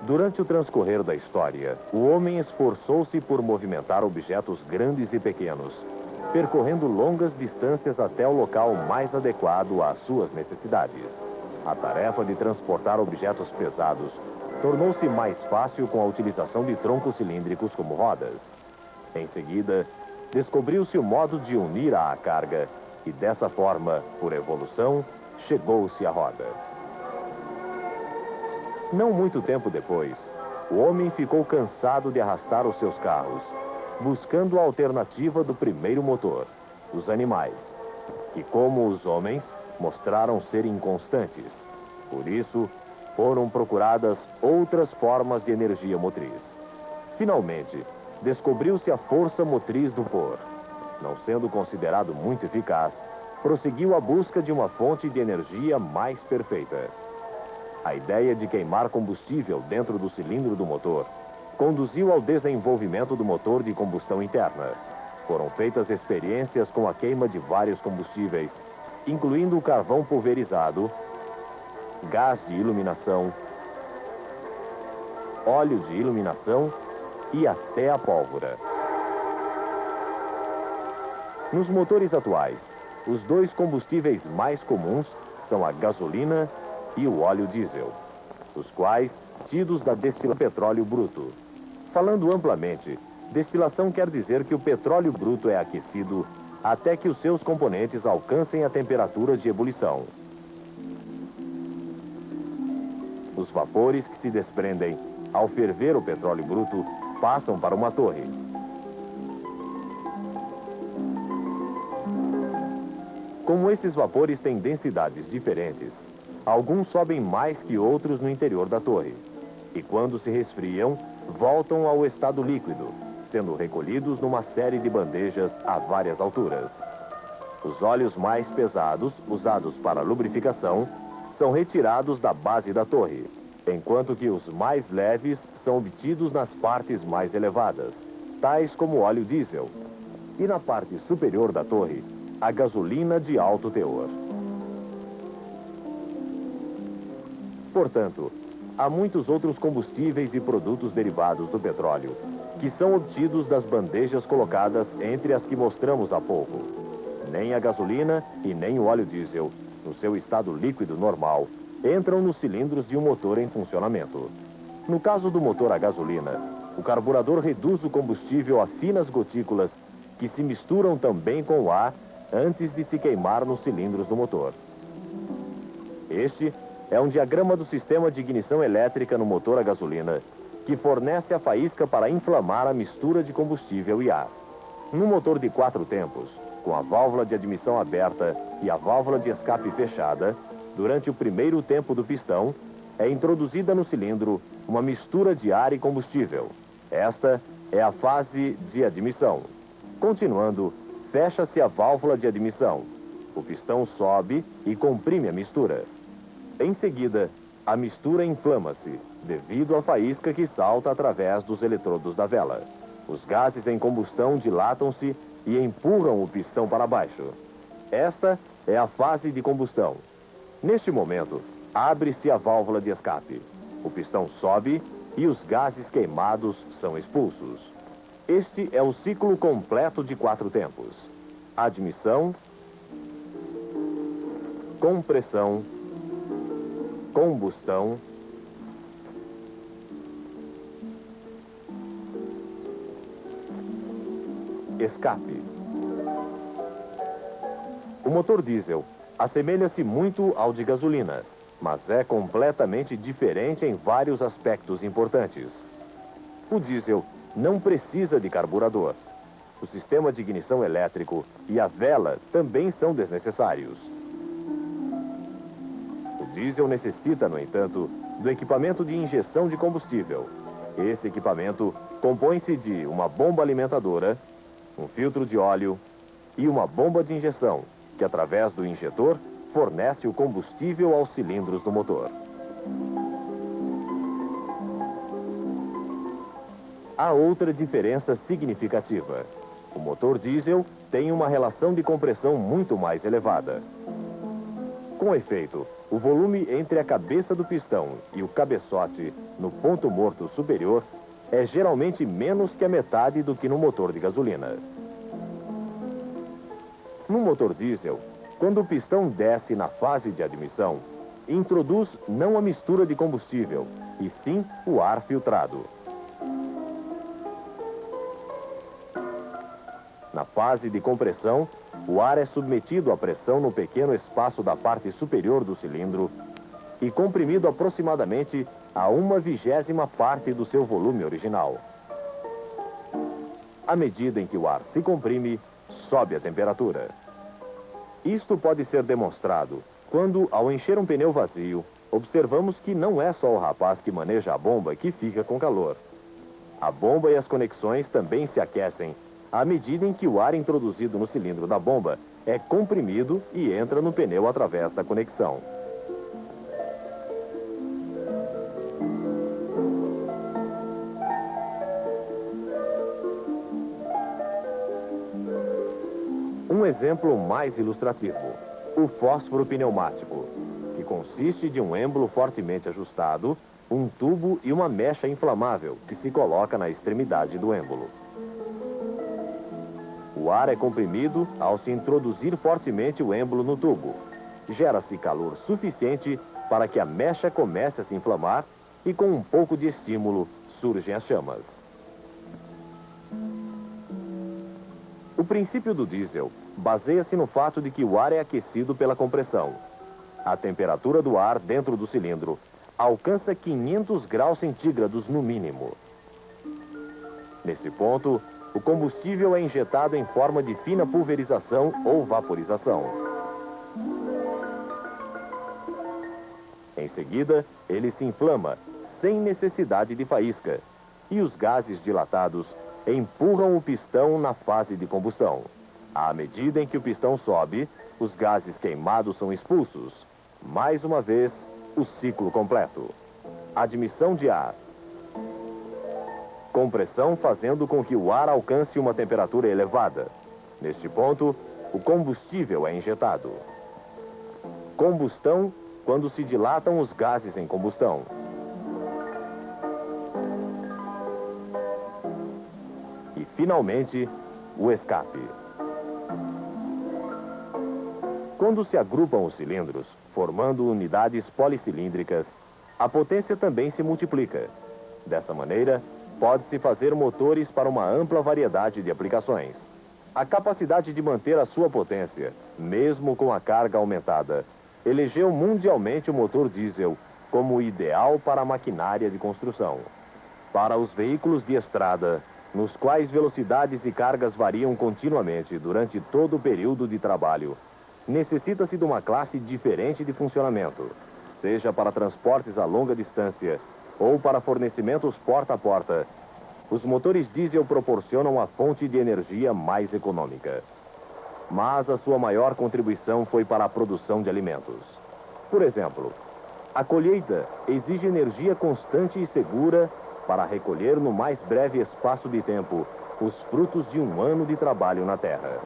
Durante o transcorrer da história, o homem esforçou-se por movimentar objetos grandes e pequenos, percorrendo longas distâncias até o local mais adequado às suas necessidades. A tarefa de transportar objetos pesados tornou-se mais fácil com a utilização de troncos cilíndricos como rodas. Em seguida, descobriu-se o modo de unir à carga e, dessa forma, por evolução, chegou-se à roda. Não muito tempo depois, o homem ficou cansado de arrastar os seus carros, buscando a alternativa do primeiro motor, os animais, que, como os homens, mostraram ser inconstantes. Por isso, foram procuradas outras formas de energia motriz. Finalmente, descobriu-se a força motriz do vapor. Não sendo considerado muito eficaz, prosseguiu a busca de uma fonte de energia mais perfeita. A ideia de queimar combustível dentro do cilindro do motor conduziu ao desenvolvimento do motor de combustão interna. Foram feitas experiências com a queima de vários combustíveis, incluindo o carvão pulverizado, gás de iluminação, óleo de iluminação e até a pólvora. Nos motores atuais, os dois combustíveis mais comuns são a gasolina e o óleo diesel, os quais tidos da destilação de petróleo bruto. Falando amplamente, destilação quer dizer que o petróleo bruto é aquecido até que os seus componentes alcancem a temperatura de ebulição. Os vapores que se desprendem ao ferver o petróleo bruto passam para uma torre. Como esses vapores têm densidades diferentes, alguns sobem mais que outros no interior da torre, e quando se resfriam, voltam ao estado líquido, sendo recolhidos numa série de bandejas a várias alturas. Os óleos mais pesados, usados para lubrificação, são retirados da base da torre, enquanto que os mais leves são obtidos nas partes mais elevadas, tais como o óleo diesel, e na parte superior da torre, a gasolina de alto teor. Portanto, há muitos outros combustíveis e produtos derivados do petróleo, que são obtidos das bandejas colocadas entre as que mostramos há pouco. Nem a gasolina e nem o óleo diesel, no seu estado líquido normal, entram nos cilindros de um motor em funcionamento. No caso do motor a gasolina, o carburador reduz o combustível a finas gotículas que se misturam também com o ar antes de se queimar nos cilindros do motor. Este é um diagrama do sistema de ignição elétrica no motor a gasolina, que fornece a faísca para inflamar a mistura de combustível e ar. No motor de 4 tempos, com a válvula de admissão aberta e a válvula de escape fechada, durante o primeiro tempo do pistão, é introduzida no cilindro uma mistura de ar e combustível. Esta é a fase de admissão. Continuando, fecha-se a válvula de admissão. O pistão sobe e comprime a mistura. Em seguida, a mistura inflama-se, devido à faísca que salta através dos eletrodos da vela. Os gases em combustão dilatam-se e empurram o pistão para baixo. Esta é a fase de combustão. Neste momento, abre-se a válvula de escape. O pistão sobe e os gases queimados são expulsos. Este é o ciclo completo de 4 tempos: admissão, compressão, combustão, escape. O motor diesel assemelha-se muito ao de gasolina, mas é completamente diferente em vários aspectos importantes. O diesel não precisa de carburador. O sistema de ignição elétrico e a vela também são desnecessários. O diesel necessita, no entanto, do equipamento de injeção de combustível. Esse equipamento compõe-se de uma bomba alimentadora, um filtro de óleo e uma bomba de injeção, que através do injetor fornece o combustível aos cilindros do motor. Há outra diferença significativa. O motor diesel tem uma relação de compressão muito mais elevada. Com efeito, o volume entre a cabeça do pistão e o cabeçote no ponto morto superior é geralmente menos que a metade do que no motor de gasolina. No motor diesel, quando o pistão desce na fase de admissão, introduz não a mistura de combustível, e sim o ar filtrado. Na fase de compressão, o ar é submetido à pressão no pequeno espaço da parte superior do cilindro e comprimido aproximadamente a 1/20ª parte do seu volume original. À medida em que o ar se comprime, sobe a temperatura. Isto pode ser demonstrado quando, ao encher um pneu vazio, observamos que não é só o rapaz que maneja a bomba que fica com calor. A bomba e as conexões também se aquecem à medida em que o ar introduzido no cilindro da bomba é comprimido e entra no pneu através da conexão. Um exemplo mais ilustrativo: o fósforo pneumático, que consiste de um êmbolo fortemente ajustado, um tubo e uma mecha inflamável que se coloca na extremidade do êmbolo. O ar é comprimido ao se introduzir fortemente o êmbolo no tubo. Gera-se calor suficiente para que a mecha comece a se inflamar e, com um pouco de estímulo, surgem as chamas. O princípio do diesel baseia-se no fato de que o ar é aquecido pela compressão. A temperatura do ar dentro do cilindro alcança 500 graus centígrados no mínimo. Nesse ponto, o combustível é injetado em forma de fina pulverização ou vaporização. Em seguida, ele se inflama, sem necessidade de faísca, e os gases dilatados empurram o pistão na fase de combustão. À medida em que o pistão sobe, os gases queimados são expulsos. Mais uma vez, o ciclo completo. Admissão de ar. Compressão fazendo com que o ar alcance uma temperatura elevada. Neste ponto, o combustível é injetado. Combustão, quando se dilatam os gases em combustão. E, finalmente, o escape. Quando se agrupam os cilindros, formando unidades policilíndricas, a potência também se multiplica. Dessa maneira, pode-se fazer motores para uma ampla variedade de aplicações. A capacidade de manter a sua potência, mesmo com a carga aumentada, elegeu mundialmente o motor diesel como ideal para a maquinária de construção. Para os veículos de estrada, nos quais velocidades e cargas variam continuamente durante todo o período de trabalho, necessita-se de uma classe diferente de funcionamento, seja para transportes a longa distância ou para fornecimentos porta a porta. Os motores diesel proporcionam a fonte de energia mais econômica. Mas a sua maior contribuição foi para a produção de alimentos. Por exemplo, a colheita exige energia constante e segura para recolher no mais breve espaço de tempo os frutos de um ano de trabalho na terra.